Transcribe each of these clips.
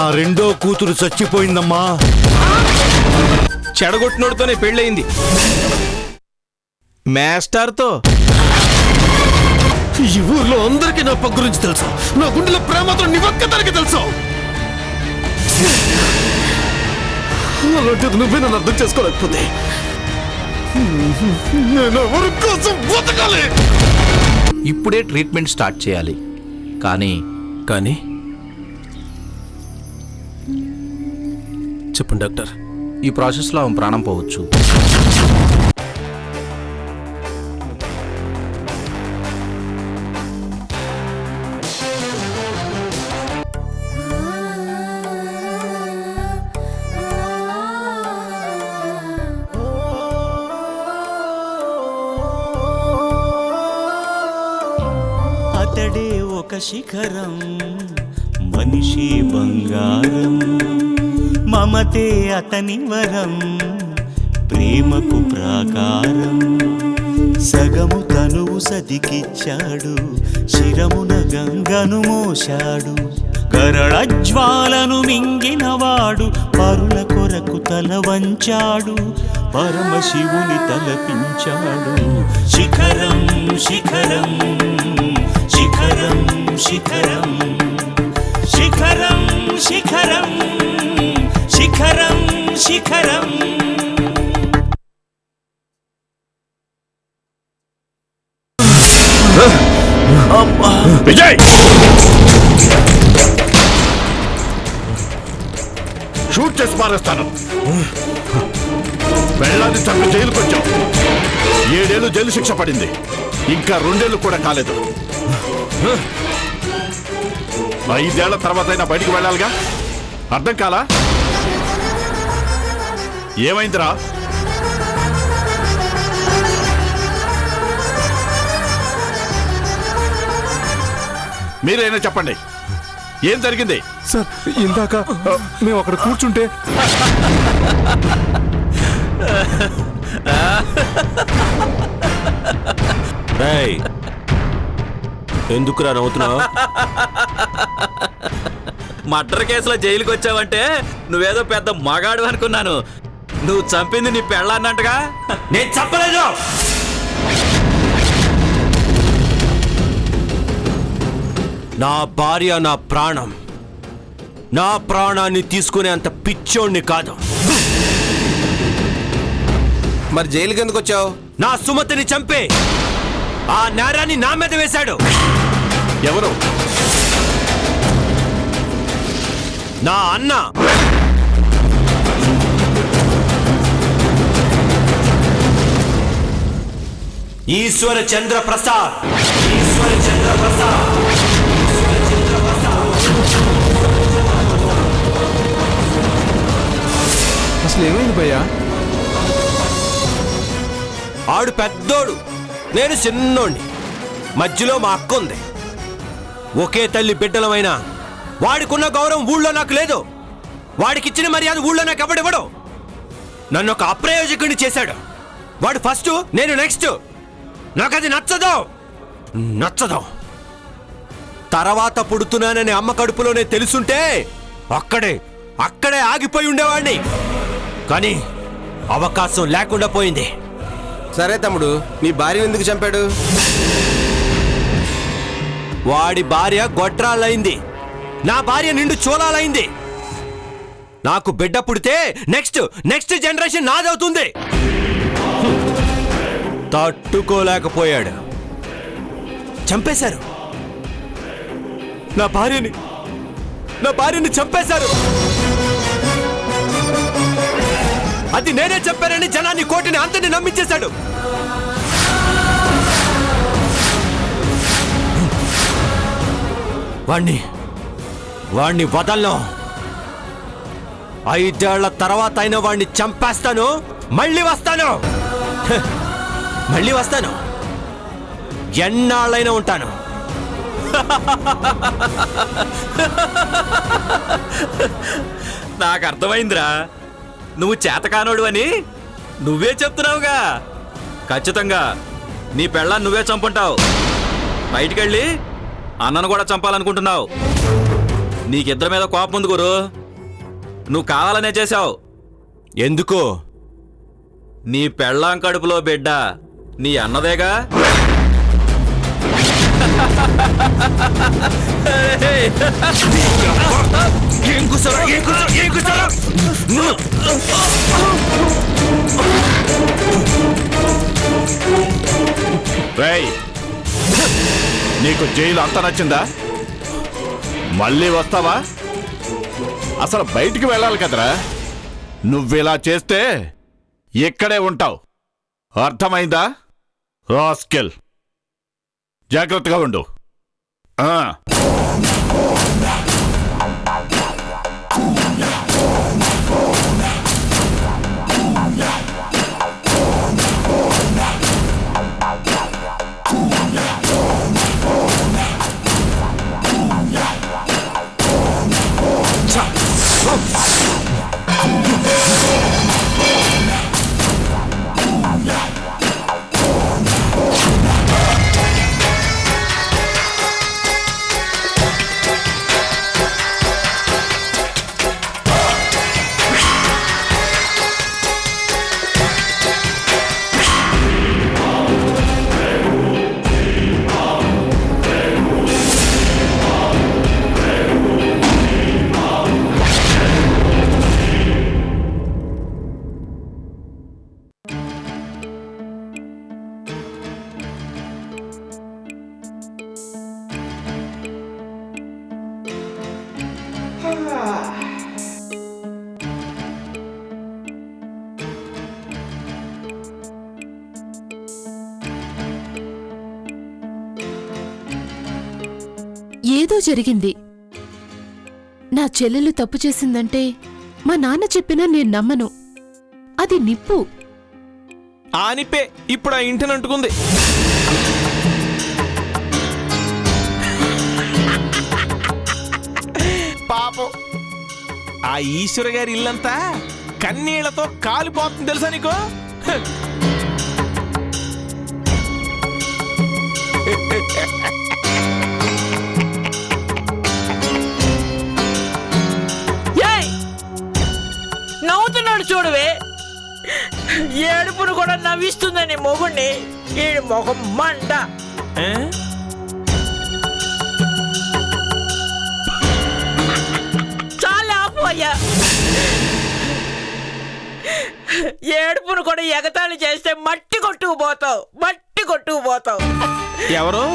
ఆ రెండో కూతురు చచ్చిపోయిందమ్మా. చెడగొట్టినోడితోనే పెళ్ళయింది, మేస్టార్తో. ఈ ఊర్లో అందరికీ నా పక్క గురించి తెలుసు. నా గుండెలో ప్రేమతో నివక్కదానికి తెలుసు. అలాంటిది నువ్వే నన్ను అర్థం చేసుకోలేకపోతే నేను ఎవరి కోసం బతకాలి? ఇప్పుడే ట్రీట్మెంట్ స్టార్ట్ చేయాలి. కానీ చెప్పండి డాక్టర్. ఈ ప్రాసెస్లో ఆమె ప్రాణం పోవచ్చు. అతడే ఒక శిఖరం, మనిషి బంగారం, మమతే అతని వరం, ప్రేమకు ప్రాకారం. సగము తనువు సదికిచ్చాడు, శిరమున గంగను మోశాడు. కరళజ్వాలను మింగినవాడు, పరుల కొరకు తల వంచాడు, పరమశివుని తలపించాడు. శిఖరం శిఖరం శిఖరం శిఖరం శిఖరం శిఖరం శిఖరం శిఖరం. విజయ్, షూట్ చేసి మారేస్తాను. వెళ్ళాన్ని చంపి జైలుకు వచ్చావు. 7 ఏళ్ళు జైలు శిక్ష పడింది, ఇంకా 2 ఏళ్ళు కూడా కాలేదు. 5 ఏళ్ల తర్వాత అయినా బయటికి వెళ్ళాలిగా. అర్థం కాలా? ఏమైందిరా? మీరైనా చెప్పండి, ఏం జరిగింది? సార్, ఇందాక మేము అక్కడ కూర్చుంటే ఎందుకురా నవ్వుతున్నావు? మర్డర్ కేసులో జైలుకి వచ్చావంటే నువ్వేదో పెద్ద మగాడు అనుకున్నాను. నువ్వు చంపింది నీ పెళ్ళాన్నంటగా. నేను చెప్పలేదు. నా భార్య నా ప్రాణం. నా ప్రాణాన్ని తీసుకునే అంత పిచ్చోణ్ణి కాదు. మరి జైలుకి ఎందుకు వచ్చావు? నా సుమతిని చంపే ఆ నేరాన్ని నా మీద వేశాడు. ఎవరు? నా అన్న. ఈశ్వర చంద్ర ప్రసాద్. ఈశ్వర చంద్ర ప్రసాద్. అసలు ఏమైంది భయ్యా? ఆడు పెద్దోడు, నేను చిన్నోణ్ణి. మధ్యలో మా అక్క ఉంది. ఒకే తల్లి బిడ్డలమైనా వాడికున్న గౌరవం ఊళ్ళో నాకు లేదు. వాడికిచ్చిన మర్యాద ఊళ్ళో నాకు ఎవడివ్వడు. నన్ను ఒక అప్రయోజకుడిని చేశాడు. వాడు ఫస్ట్, నేను నెక్స్ట్. నాకది నచ్చదు. తర్వాత పుడుతున్నానని అమ్మ కడుపులోనే తెలుసుంటే అక్కడే ఆగిపోయి ఉండేవాడిని. కానీ అవకాశం లేకుండా పోయింది. సరే తమ్ముడు, నీ భార్యను ఎందుకు చంపాడు? వాడి భార్య గొడ్రాలైంది, నా భార్య నిండు చోళాలైంది. నాకు బిడ్డ పుడితే నెక్స్ట్ జనరేషన్ నాదవుతుంది. తట్టుకోలేకపోయాడు, చంపేశారు. నా భార్యని చంపేశారు. అది నేనే చెప్పానని జనాన్ని, కోటిని, అంతని నమ్మించేశాడు. వాణ్ణి వదలను. 5 ఏళ్ల తర్వాత అయినా వాణ్ణి చంపేస్తాను. మళ్ళీ వస్తాను. ఎన్నాళ్ళైనా ఉంటాను. నాకు అర్థమైందిరా, నువ్వు చేతకానోడు అని నువ్వే చెప్తున్నావుగా. ఖచ్చితంగా నీ పెళ్ళాన్ని నువ్వే చంపుంటావు. బయటికెళ్ళి అన్నను కూడా చంపాలనుకుంటున్నావు. నీకిద్దరి మీద కోపం ఉంది గురు. నువ్వు కావాలనే చేశావు. ఎందుకు? నీ పెళ్ళాం కడుపులో బిడ్డ నీ అన్నదేగా. రేయ్, నీకు జైలు అంత నచ్చిందా? మళ్ళీ వస్తావా? అసలు బయటికి వెళ్ళాలి కదరా. నువ్విలా చేస్తే ఇక్కడే ఉంటావు. అర్థమైందా? రాస్కెల్, జాగ్రత్తగా ఉండు. ఆ ఏదో జరిగింది. నా చెల్లెలు తప్పు చేసిందంటే మా నాన్న చెప్పినా నేను నమ్మను. అది నిప్పు. ఆ నిప్పే ఇప్పుడు ఆ ఇంటిని అంటుకుంది. పాపం ఆ ఈశ్వర గారి ఇల్లంతా కన్నీళ్లతో కాలిపోతుంది తెలుసా నీకు? నవ్వుతున్నాడు చూడవే. ఏడుపును కూడా నవ్విస్తుందని మొగుణ్ణి. ఈ మొహం మంట. చాలా ఆపోయ్యా. ఏడుపును కూడా ఎగతాళి చేస్తే మట్టి కొట్టుకుపోతావు, మట్టి కొట్టుకుపోతావు. ఎవరు?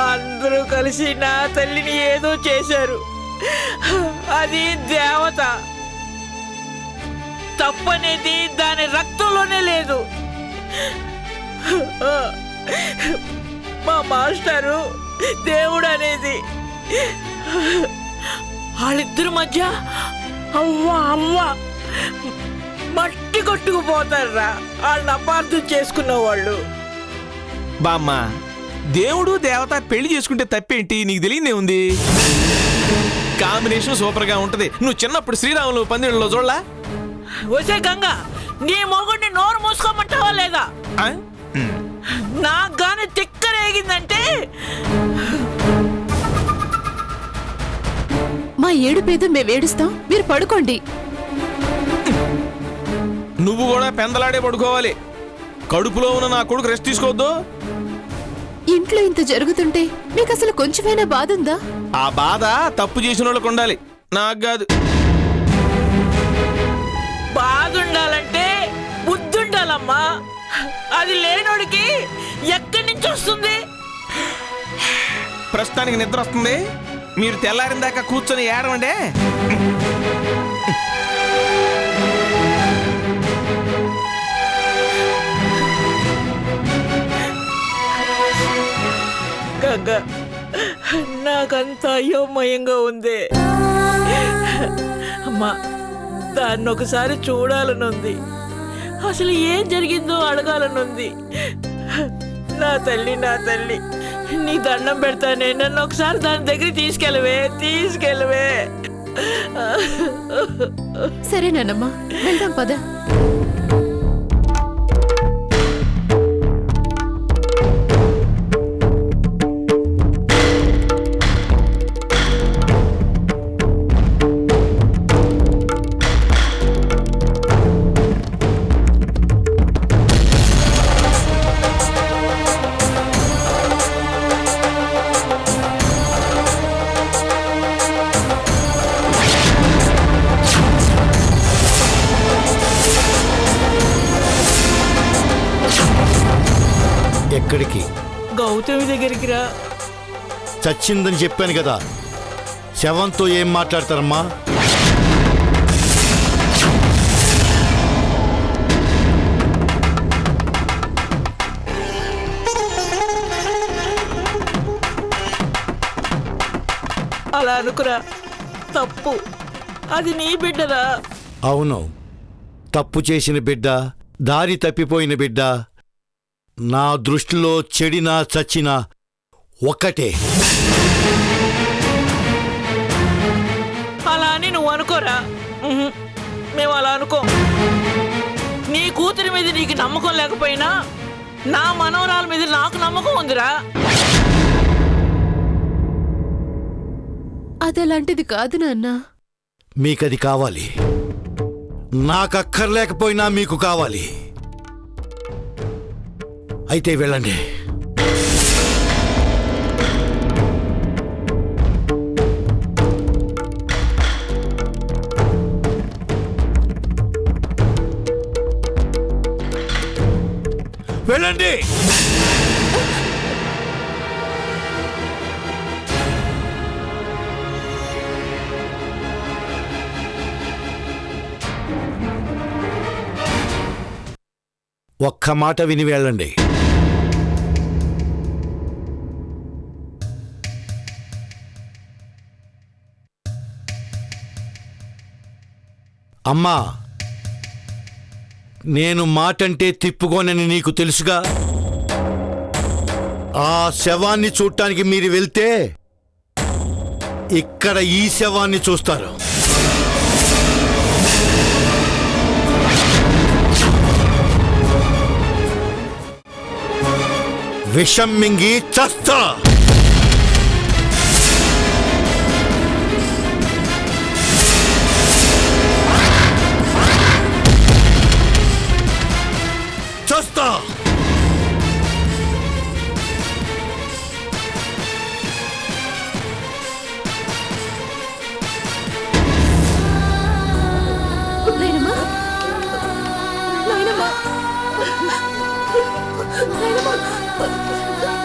అందరూ కలిసి నా తల్లిని ఏదో చేశారు. అది దేవత. తప్పనేది దాని రక్తంలోనే లేదు. మా మాస్టరు దేవుడు అనేది. వాళ్ళిద్దరి మధ్య అవ్వ మట్టి కొట్టుకుపోతారా వాళ్ళని అపార్థం చేసుకున్న వాళ్ళు. బామ్మ, దేవుడు దేవత పెళ్లి చేసుకుంటే తప్పేంటి? నీకు తెలియదే ఉంది. కాంబినేషన్ సూపర్ గా ఉంటది. నువ్వు చిన్నప్పుడు శ్రీరాములు పందిళ్ళలో చూడలా? వసే గంగా, నీ మొగుడిని నోరు మూసుకోమంటావా లేదా? నాకు గాని తిక్కరేగిందంటే మా ఏడుపేదో మేమేడుస్తాం, మీరు పడుకోండి. నువ్వు కూడా పెందలాడే పడుకోవాలి. కడుపులో ఉన్న నా కొడుకు రెస్ట్ తీసుకోవద్దు. ఇంట్లో ఇంత జరుగుతుంటే మీకు అసలు కొంచెమైనా బాధ ఉందా? ఆ బాధ తప్పు చేసిన వాళ్ళకు ఉండాలి, నాకు కాదు. బాధ ఉండాలంటే బుద్ధి ఉండాలమ్మా. అది లేనోడికి ఎక్కడి నుంచి వస్తుంది? ప్రస్తుతానికి నిద్ర వస్తుంది. మీరు తెల్లారిన దాకా కూర్చొని ఏడవండే. గంగా, నాకంతా అయోమయంగా ఉంది అమ్మా. దాన్ని ఒకసారి చూడాలనుంది. అసలు ఏం జరిగిందో అడగాలనుంది. నా తల్లి, నా తల్లి, నీ దండం పెడతానే, నన్ను ఒకసారి దాని దగ్గర తీసుకెళ్ళవే. సరేనానమ్మా, వెళ్దాం పద. ఎక్కడికి? గౌతమి దగ్గరికి రా. చచ్చిందని చెప్పాను కదా, శవంతో ఏం మాట్లాడతారమ్మా? అలా అనుకురా, తప్పు. అది నీ బిడ్డరా. అవును, తప్పు చేసిన బిడ్డ, దారి తప్పిపోయిన బిడ్డ నా దృష్టిలో చెడినా చచ్చినా ఒక్కటే. అలా అని నువ్వు అనుకోరా. మేము అలా అనుకో. నీ కూతురి మీద నీకు నమ్మకం లేకపోయినా నా మనవరాల మీద నాకు నమ్మకం ఉందిరా. అదలాంటిది కాదు నాన్న. మీకది కావాలి, నాకక్కర్లేకపోయినా మీకు కావాలి. అయితే వెళ్ళండి. వెళ్ళండి. ఒక్క మాట విని వెళ్ళండి. అమ్మా, నేను మాటంటే తిప్పుకోనని నీకు తెలుసుగా. ఆ శవాన్ని చూడటానికి మీరు వెళ్తే ఇక్కడ ఈ శవాన్ని చూస్తారు. విషం మింగి చస్తా. చస్తా. నాయనమ్మా, నాయనమ్మా, నాయనమ్మా,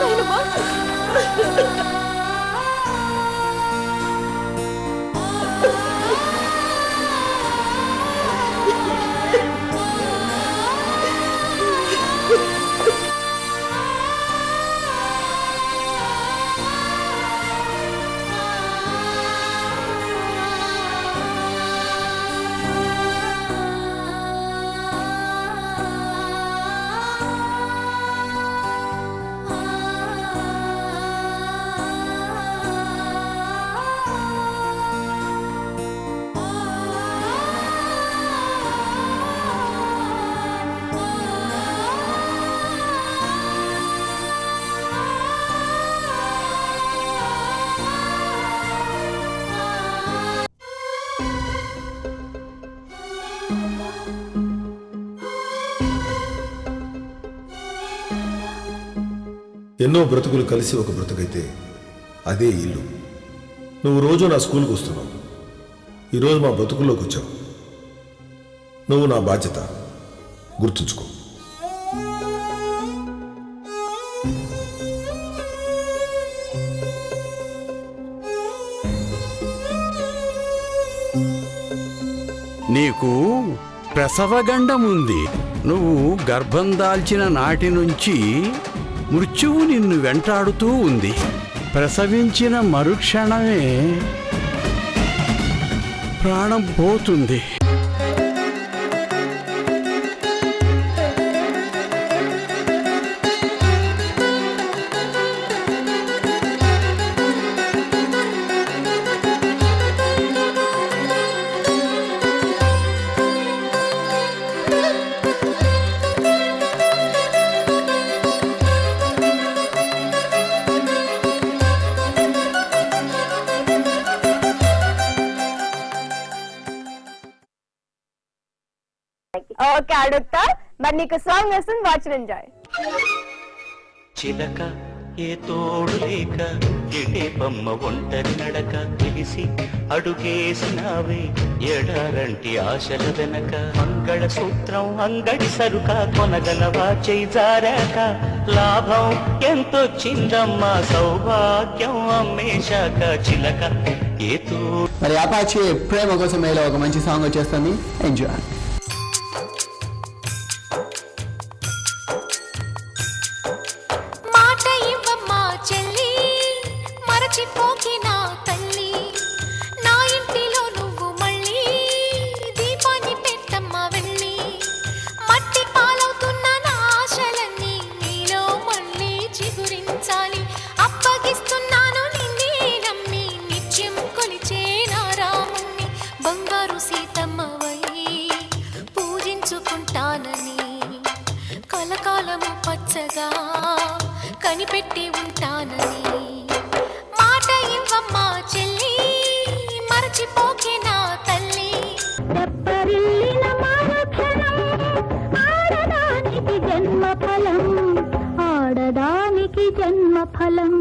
నాయనమ్మా. ఎన్నో బ్రతుకులు కలిసి ఒక బ్రతుకైతే అదే ఇల్లు. నువ్వు రోజు నా స్కూల్కి వస్తున్నావు, ఈరోజు మా బ్రతుకుల్లోకి వచ్చావు. నువ్వు నా బాధ్యత, గుర్తుంచుకో. నీకు ప్రసవగండం ఉంది. నువ్వు గర్భం దాల్చిన నాటి నుంచి మృత్యువు నిన్ను వెంటాడుతూ ఉంది. ప్రసవించిన మరుక్షణమే ప్రాణం పోతుంది. ఓకే, అడుగుతా. మరి నీకు సాంగ్ వస్తుంది, వాచ్ ఎంజాయ్. చిలక ఏ తోడు లేక ఎటే పమ్మ ఒంటరి నడక తెలిసి అడుగేసినావే ఎడారంటి ఆశల వెనక మంగళ సూత్రం అంగడి సరుక కొనగలవా చేయి జారాక లాభం ఎంతొచ్చిందమ్మా సౌభాగ్యం అమ్మేశాక చిలక ఏ తోడు. మరి అపాచీ ప్రేమ కోసం ఇలా ఒక మంచి సాంగ్ వచ్చేస్తుంది, ఎంజాయ్. కలకాలము పచ్చగా కనిపెట్టి ఉంటానని మాట ఇవ్వమ్మా చెల్లి, మరచిపోకే నా తల్లి. ఆడదానికి జన్మ ఫలం, ఆడదానికి జన్మ ఫలం.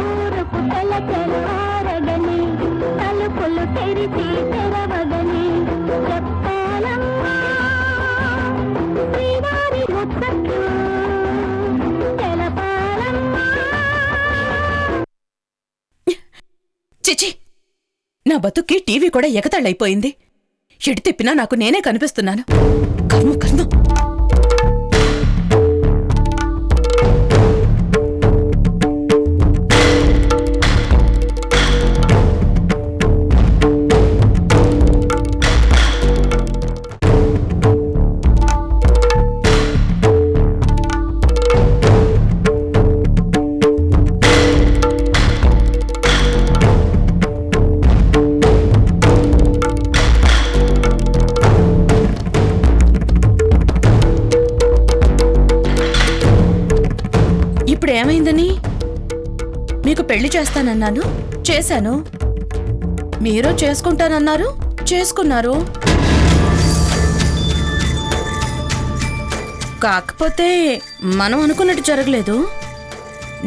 ఊరుకు తెలగని తలుపులు తెరిచి తెరవగని చెప్పాలమ్మా శ్రీవారి ముచ్చట్లు తెలపాలమ్మా. చిచి, నా బతుక్కి టీవీ కూడా ఎగతాళైపోయింది. ఎటు తిప్పినా నాకు నేనే కనిపిస్తున్నాను. కర్మ కర్మ. ఇప్పుడు ఏమైందని? మీకు పెళ్లి చేస్తానన్నాను, చేశాను. మీరు చేసుకుంటానన్నారు, చేసుకున్నారు. కాకపోతే మనం అనుకున్నట్టు జరగలేదు.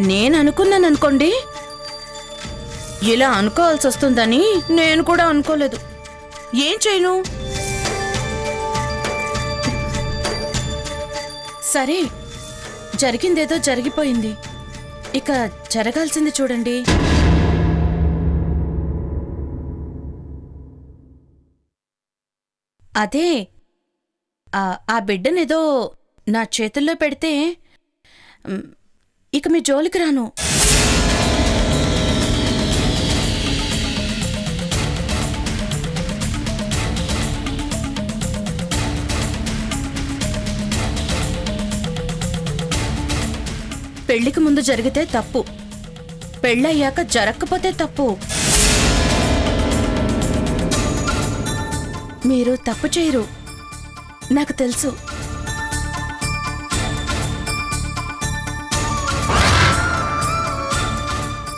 నేను అనుకున్నాను అనుకోండి. ఇలా అనుకోవాల్సి వస్తుందని నేను కూడా అనుకోలేదు. ఏం చేయను? సరే, జరిగిందేదో జరిగిపోయింది. ఇక జరగాల్సింది చూడండి. అదే ఆ బిడ్డనేదో నా చేతుల్లో పెడితే ఇక మీ జోలికి రాను. పెళ్లికి ముందు జరిగితే తప్పు, పెళ్ళయ్యాక జరగకపోతే తప్పు. మీరు తప్పు చేయరు, నాకు తెలుసు.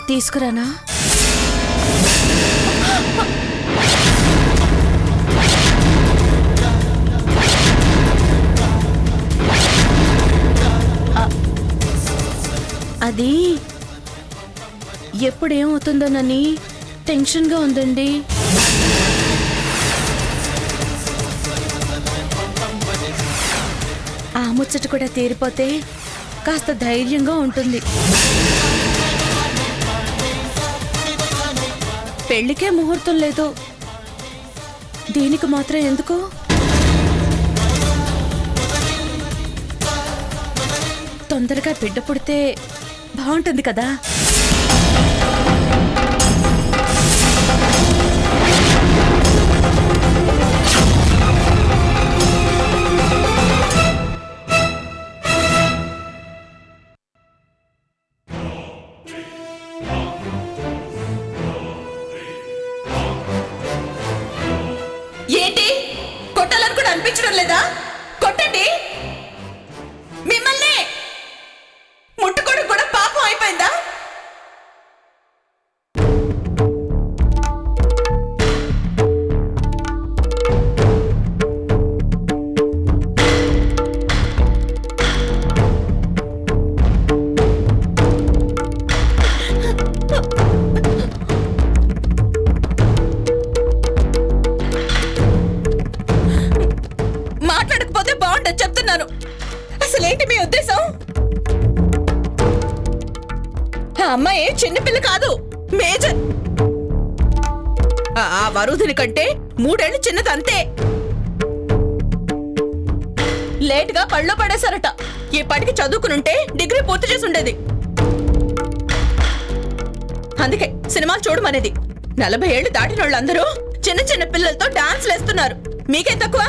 తీసుకురానా? అది ఎప్పుడేమవుతుందోనని టెన్షన్గా ఉందండి. ఆ ముచ్చట కూడా తీరిపోతే కాస్త ధైర్యంగా ఉంటుంది. పెళ్లికే ముహూర్తం లేదు, దీనికి మాత్రం ఎందుకు? తొందరగా బిడ్డ పుడితే బాగుంటుంది కదా. ఏంటి కొట్టాలని కూడా అనిపించడం లేదా? కొట్టండి. మిమ్మల్ని ముట్టుకోవడం కూడా పాపం అయిపోయిందా? చిన్నపిల్ల కాదు, మేజర్. ఆ వరుదిని కంటే 3 ఏళ్ళు చిన్నదంతే. లేట్ గా పళ్ళో పడేశారట. ఈ పాటికి చదువుకునుంటే డిగ్రీ పూర్తి చేసి ఉండేది. అందుకే సినిమాలు చూడమనేది. 40 ఏళ్ళు దాటిన వాళ్ళందరూ చిన్న చిన్న పిల్లలతో డాన్స్ వేస్తున్నారు. మీకే తక్కువ?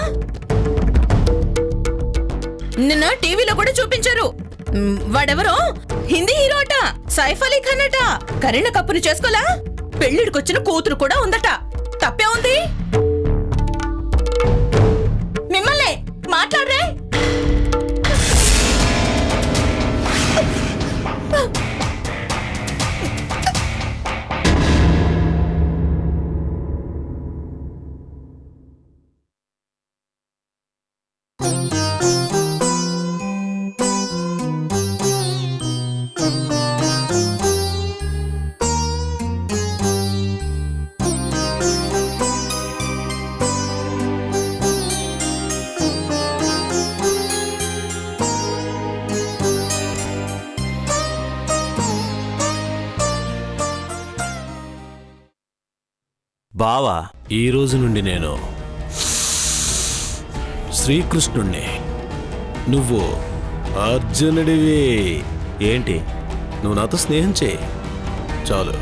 నిన్న టీవీలో కూడా చూపించారు. వాడెవరో హిందీ హీరో అట, సైఫ్ అలీ ఖాన్ అట. కరీనా కప్పుని చేసుకోలా? పెళ్లిడికొచ్చిన కూతురు కూడా ఉందట. తప్పే ఉంది? మిమ్మల్ని మాట్లాడరే. బావా, ఈ రోజు నుండి నేను శ్రీకృష్ణుణ్ణి, నువ్వు అర్జునుడివి. ఏంటి, నువ్వు నాతో స్నేహం చేయి చాలు.